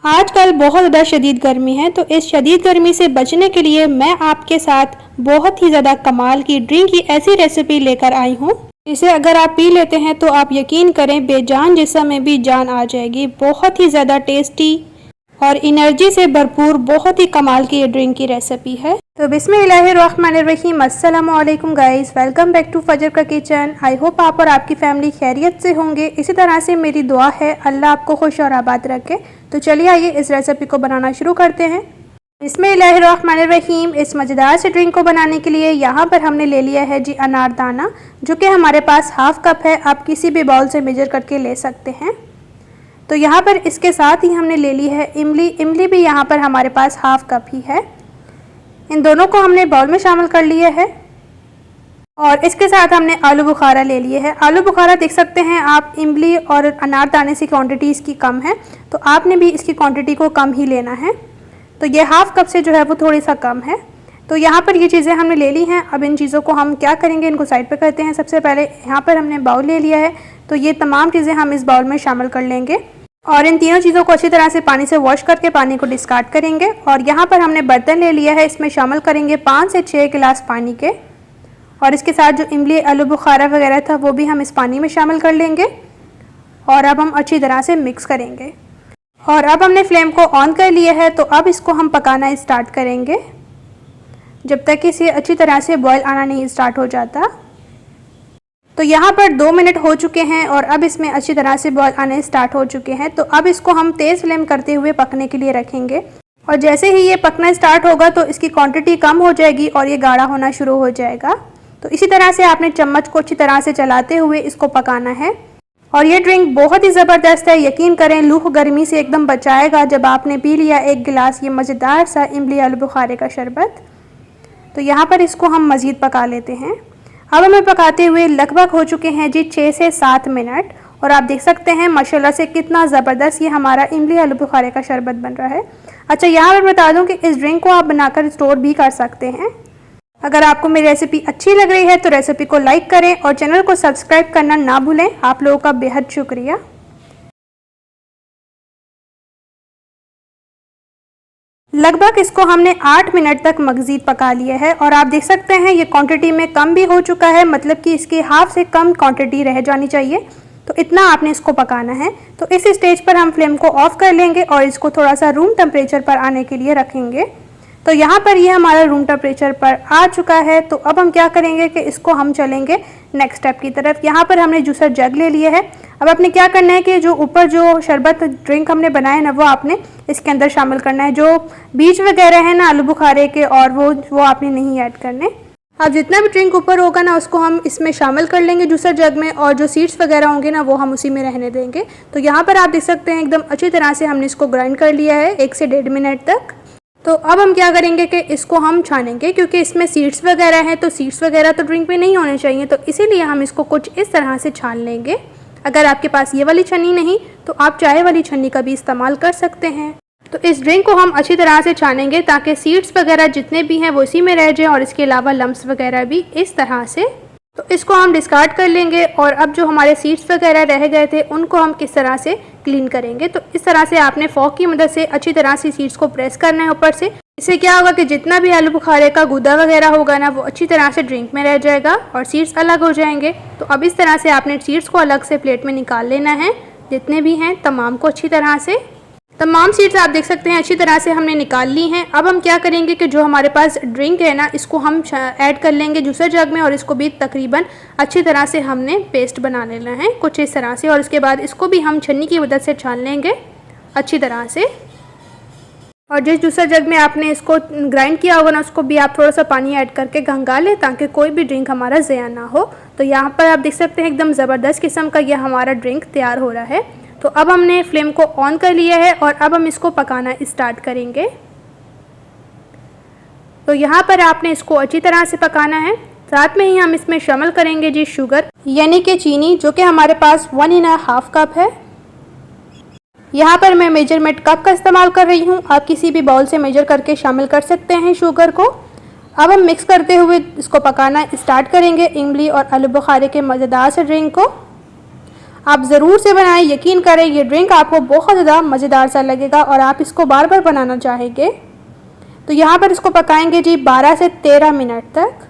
आजकल बहुत ज़्यादा शदीद गर्मी है, तो इस शदीद गर्मी से बचने के लिए मैं आपके साथ बहुत ही ज़्यादा कमाल की ड्रिंक की ऐसी रेसिपी लेकर आई हूँ। इसे अगर आप पी लेते हैं तो आप यकीन करें बेजान जिस्म में भी जान आ जाएगी। बहुत ही ज़्यादा टेस्टी और एनर्जी से भरपूर बहुत ही कमाल की ये ड्रिंक की रेसिपी है। तो बिस्मिल्लाहिर्रहमानिर्रहीम, अस्सलामु अलैकुम गाइस, वेलकम बैक टू फजर का किचन। आई होप आप और आपकी फैमिली खैरियत से होंगे। इसी तरह से मेरी दुआ है अल्लाह आपको खुश और आबाद रखे। तो चलिए आइए इस रेसिपी को बनाना शुरू करते हैं। बिस्मिल्लाहिर्रहमानिर्रहीम। इस मज़ेदार से ड्रिंक को बनाने के लिए यहाँ पर हमने ले लिया है जी अनारदाना, जो कि हमारे पास हाफ कप है। आप किसी भी बाउल से मेजर करके ले सकते हैं। तो यहाँ पर इसके साथ ही हमने ले ली है इमली। इमली भी यहाँ पर हमारे पास हाफ कप ही है। इन दोनों को हमने बाउल में शामिल कर लिया है। और इसके साथ हमने आलू बुखारा ले लिए है। आलू बुखारा देख सकते हैं आप, इमली और अनारदाने से क्वांटिटी इसकी कम है, तो आपने भी इसकी क्वांटिटी को कम ही लेना है। तो ये हाफ कप से जो है वो थोड़ी सा कम है। तो यहाँ पर ये चीज़ें हमने ले ली हैं। अब इन चीज़ों को हम क्या करेंगे, इनको साइड पर करते हैं। सबसे पहले यहाँ पर हमने बाउल ले लिया है, तो ये तमाम चीज़ें हम इस बाउल में शामिल कर लेंगे और इन तीनों चीज़ों को अच्छी तरह से पानी से वॉश करके पानी को डिस्कार्ड करेंगे। और यहाँ पर हमने बर्तन ले लिया है, इसमें शामिल करेंगे 5 से 6 गिलास पानी के। और इसके साथ जो इमली आलू बुखारा वगैरह था वो भी हम इस पानी में शामिल कर लेंगे। और अब हम अच्छी तरह से मिक्स करेंगे। और अब हमने फ्लेम को ऑन कर लिया है, तो अब इसको हम पकाना स्टार्ट करेंगे जब तक इसे अच्छी तरह से बॉयल आना नहीं स्टार्ट हो जाता। तो यहाँ पर 2 मिनट हो चुके हैं और अब इसमें अच्छी तरह से बॉयल आने स्टार्ट हो चुके हैं। तो अब इसको हम तेज़ फ्लेम करते हुए पकने के लिए रखेंगे। और जैसे ही ये पकना स्टार्ट होगा तो इसकी क्वांटिटी कम हो जाएगी और ये गाढ़ा होना शुरू हो जाएगा। तो इसी तरह से आपने चम्मच को अच्छी तरह से चलाते हुए इसको पकाना है। और ये ड्रिंक बहुत ही ज़बरदस्त है, यकीन करें लूह गर्मी से एकदम बचाएगा जब आपने पी लिया 1 गिलास ये मज़ेदार सा इमली आलू बुखारे का शरबत। तो यहाँ पर इसको हम मज़ीद पका लेते हैं। अब हमें पकाते हुए लगभग हो चुके हैं जी 6 से 7 मिनट। और आप देख सकते हैं माशाल्लाह से कितना ज़बरदस्त ये हमारा इमली आलू बुखारे का शरबत बन रहा है। अच्छा, यहाँ पर बता दूं कि इस ड्रिंक को आप बनाकर स्टोर भी कर सकते हैं। अगर आपको मेरी रेसिपी अच्छी लग रही है तो रेसिपी को लाइक करें और चैनल को सब्सक्राइब करना ना भूलें। आप लोगों का बेहद शुक्रिया। लगभग इसको हमने 8 मिनट तक मज़ीद पका लिया है। और आप देख सकते हैं ये क्वांटिटी में कम भी हो चुका है, मतलब कि इसकी हाफ से कम क्वांटिटी रह जानी चाहिए। तो इतना आपने इसको पकाना है। तो इस स्टेज पर हम फ्लेम को ऑफ कर लेंगे और इसको थोड़ा सा रूम टेम्परेचर पर आने के लिए रखेंगे। तो यहाँ पर ये हमारा रूम टेम्परेचर पर आ चुका है। तो अब हम क्या करेंगे कि इसको हम चलेंगे नेक्स्ट स्टेप की तरफ। यहाँ पर हमने जूसर जग ले लिया है। अब आपने क्या करना है कि जो ऊपर जो शरबत ड्रिंक हमने बनाया है ना, वो आपने इसके अंदर शामिल करना है। जो बीज वगैरह है ना आलू बुखारे के, और वो आपने नहीं ऐड करने। अब जितना भी ड्रिंक ऊपर होगा ना उसको हम इसमें शामिल कर लेंगे जूसर जग में, और जो सीड्स वगैरह होंगे ना वो हम उसी में रहने देंगे। तो यहाँ पर आप देख सकते हैं एकदम अच्छी तरह से हमने इसको ग्राइंड कर लिया है 1 से 1.5 मिनट तक। तो अब हम क्या करेंगे कि इसको हम छानेंगे, क्योंकि इसमें सीड्स वगैरह हैं, तो सीड्स वगैरह तो ड्रिंक में नहीं होने चाहिए। तो इसीलिए हम इसको कुछ इस तरह से छान लेंगे। अगर आपके पास ये वाली छन्नी नहीं तो आप चाय वाली छन्नी का भी इस्तेमाल कर सकते हैं। तो इस ड्रिंक को हम अच्छी तरह से छानेंगे ताकि सीड्स वगैरह जितने भी हैं वो इसी में रह जाएं, और इसके अलावा लम्स वगैरह भी इस तरह से। तो इसको हम डिस्कार्ड कर लेंगे। और अब जो हमारे सीड्स वगैरह रह गए थे उनको हम किस तरह से क्लीन करेंगे। तो इस तरह से आपने फॉक की मदद से अच्छी तरह से सीड्स को प्रेस करना है ऊपर से। इससे क्या होगा कि जितना भी आलू बुखारे का गूदा वगैरह होगा ना वो अच्छी तरह से ड्रिंक में रह जाएगा और सीड्स अलग हो जाएंगे। तो अब इस तरह से आपने सीड्स को अलग से प्लेट में निकाल लेना है, जितने भी हैं तमाम को अच्छी तरह से। तमाम सीड्स आप देख सकते हैं अच्छी तरह से हमने निकाल ली हैं। अब हम क्या करेंगे कि जो हमारे पास ड्रिंक है ना इसको हम ऐड कर लेंगे जूसर जग में, और इसको भी तकरीबन अच्छी तरह से हमने पेस्ट बना लेना है कुछ इस तरह से। और उसके बाद इसको भी हम छन्नी की मदद से छान लेंगे अच्छी तरह से। और जिस जूसर जग में आपने इसको ग्राइंड किया होगा ना उसको भी आप थोड़ा सा पानी ऐड करके गंगा लें ताकि कोई भी ड्रिंक हमारा ज़या ना हो। तो यहाँ पर आप देख सकते हैं एकदम ज़बरदस्त किस्म का यह हमारा ड्रिंक तैयार हो रहा है। तो अब हमने फ्लेम को ऑन कर लिया है और अब हम इसको पकाना स्टार्ट करेंगे। तो यहाँ पर आपने इसको अच्छी तरह से पकाना है। साथ में ही हम इसमें शामिल करेंगे जी शुगर, यानी कि चीनी, जो कि हमारे पास 1.5 कप है। यहाँ पर मैं मेजरमेंट कप का इस्तेमाल कर रही हूँ, आप किसी भी बाउल से मेजर करके शामिल कर सकते हैं शुगर को। अब हम मिक्स करते हुए इसको पकाना स्टार्ट करेंगे इमली और आलू बुखारे के मज़ेदार से ड्रिंक को। आप ज़रूर से बनाएं, यकीन करें ये ड्रिंक आपको बहुत ज़्यादा मज़ेदार सा लगेगा और आप इसको बार बार बनाना चाहेंगे। तो यहाँ पर इसको पकाएंगे जी 12 से 13 मिनट तक।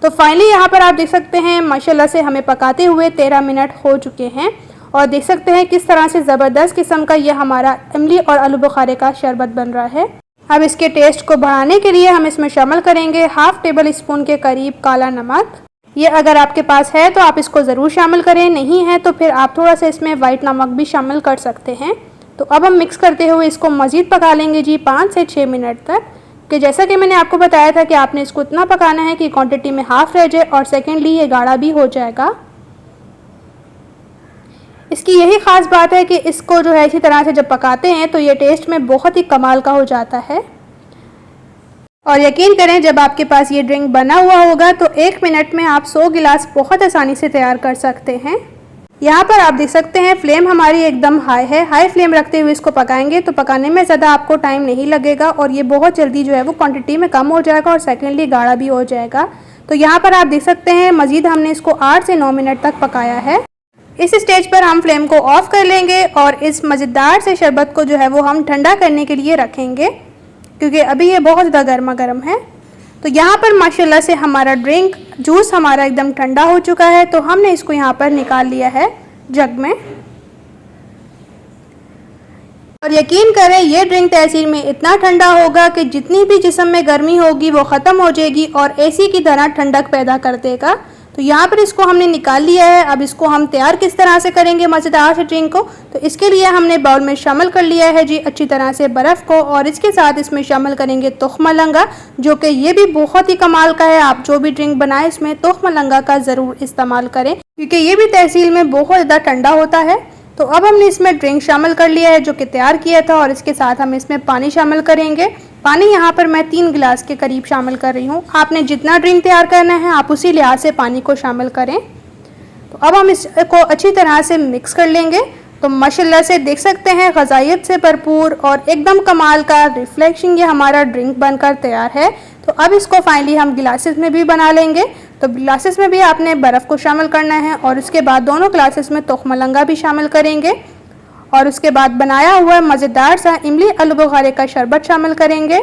तो फाइनली यहाँ पर आप देख सकते हैं माशाल्लाह से हमें पकाते हुए 13 मिनट हो चुके हैं और देख सकते हैं किस तरह से ज़बरदस्त किस्म का ये हमारा इमली और आलू बुखारे का शरबत बन रहा है। अब इसके टेस्ट को बढ़ाने के लिए हम इसमें शामिल करेंगे हाफ़ टेबल स्पून के करीब काला नमक। ये अगर आपके पास है तो आप इसको ज़रूर शामिल करें, नहीं है तो फिर आप थोड़ा सा इसमें वाइट नमक भी शामिल कर सकते हैं। तो अब हम मिक्स करते हुए इसको मज़ीद पका लेंगे जी 5 से 6 मिनट तक, कि जैसा कि मैंने आपको बताया था कि आपने इसको इतना पकाना है कि क्वांटिटी में हाफ़ रह जाए और सेकेंडली ये गाढ़ा भी हो जाएगा। इसकी यही ख़ास बात है कि इसको जो है इसी तरह से जब पकाते हैं तो ये टेस्ट में बहुत ही कमाल का हो जाता है। और यकीन करें जब आपके पास ये ड्रिंक बना हुआ होगा तो 1 मिनट में आप 100 गिलास बहुत आसानी से तैयार कर सकते हैं। यहाँ पर आप देख सकते हैं फ्लेम हमारी एकदम हाई है। हाई फ्लेम रखते हुए इसको पकाएंगे तो पकाने में ज़्यादा आपको टाइम नहीं लगेगा और ये बहुत जल्दी जो है वो क्वांटिटी में कम हो जाएगा और सेकेंडली गाढ़ा भी हो जाएगा। तो यहाँ पर आप देख सकते हैं मज़ीद हमने इसको 8 से 9 मिनट तक पकाया है। इस स्टेज पर हम फ्लेम को ऑफ कर लेंगे और इस मज़ेदार से शरबत को जो है वो हम ठंडा करने के लिए रखेंगे, क्योंकि अभी ये बहुत ज़्यादा गर्मा गर्म है। तो यहाँ पर माशाल्लाह से हमारा ड्रिंक जूस हमारा एकदम ठंडा हो चुका है। तो हमने इसको यहाँ पर निकाल लिया है जग में और यकीन करें ये ड्रिंक तहसीर में इतना ठंडा होगा कि जितनी भी जिस्म में गर्मी होगी वो ख़त्म हो जाएगी और एसी की तरह ठंडक पैदा कर देगा। तो यहाँ पर इसको हमने निकाल लिया है। अब इसको हम तैयार किस तरह से करेंगे मज़ेदार से ड्रिंक को, तो इसके लिए हमने बाउल में शामिल कर लिया है जी अच्छी तरह से बर्फ़ को और इसके साथ इसमें शामिल करेंगे तुख्म लंगा, जो कि ये भी बहुत ही कमाल का है। आप जो भी ड्रिंक बनाएं इसमें तुख्म लंगा का ज़रूर इस्तेमाल करें, क्योंकि ये भी तहसील में बहुत ज़्यादा ठंडा होता है। तो अब हमने इसमें ड्रिंक शामिल कर लिया है जो कि तैयार किया था और इसके साथ हम इसमें पानी शामिल करेंगे। पानी यहाँ पर मैं 3 गिलास के करीब शामिल कर रही हूँ। आपने जितना ड्रिंक तैयार करना है आप उसी लिहाज से पानी को शामिल करें। तो अब हम इसको अच्छी तरह से मिक्स कर लेंगे। तो माशाल्लाह से देख सकते हैं ग़ज़ाइयत से भरपूर और एकदम कमाल का रिफ्लेक्शन ये हमारा ड्रिंक बनकर तैयार है। तो अब इसको फाइनली हम गिलासेस में भी बना लेंगे। तो गिलासेस में भी आपने बर्फ़ को शामिल करना है और उसके बाद दोनों ग्लासेस में तुख्म लंगा भी शामिल करेंगे और उसके बाद बनाया हुआ मज़ेदार सा इमली आलू बुखारे का शरबत शामिल करेंगे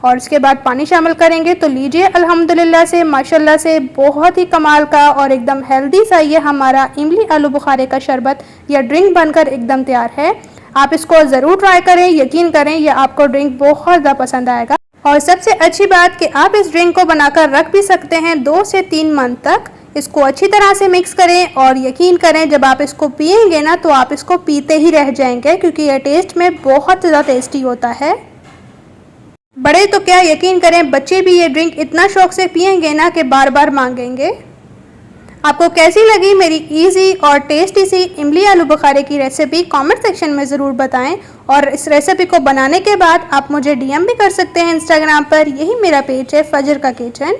और उसके बाद पानी शामिल करेंगे। तो लीजिए अल्हम्दुलिल्लाह से माशाल्लाह से बहुत ही कमाल का और एकदम हेल्दी सा ये हमारा इमली आलू बुखारे का शरबत या ड्रिंक बनकर एकदम तैयार है। आप इसको ज़रूर ट्राई करें, यकीन करें ये आपको ड्रिंक बहुत ज़्यादा पसंद आएगा। और सबसे अच्छी बात कि आप इस ड्रिंक को बनाकर रख भी सकते हैं 2 से 3 मंथ तक। इसको अच्छी तरह से मिक्स करें और यकीन करें जब आप इसको पिएंगे ना तो आप इसको पीते ही रह जाएंगे, क्योंकि यह टेस्ट में बहुत ज़्यादा टेस्टी होता है। बड़े तो क्या यकीन करें बच्चे भी ये ड्रिंक इतना शौक से पिएंगे ना कि बार बार मांगेंगे। आपको कैसी लगी मेरी इजी और टेस्टी सी इमली आलू बुखारे की रेसिपी कमेंट सेक्शन में ज़रूर बताएं और इस रेसिपी को बनाने के बाद आप मुझे डीएम भी कर सकते हैं इंस्टाग्राम पर, यही मेरा पेज है फजर का किचन।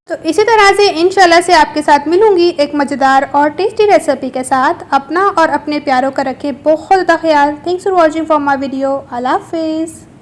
तो इसी तरह से इंशाल्लाह से आपके साथ मिलूंगी एक मज़ेदार और टेस्टी रेसिपी के साथ। अपना और अपने प्यारों का रखें बहुत ज़्यादा ख्याल। Thanks for watching for my video. अल्लाह हाफिज़।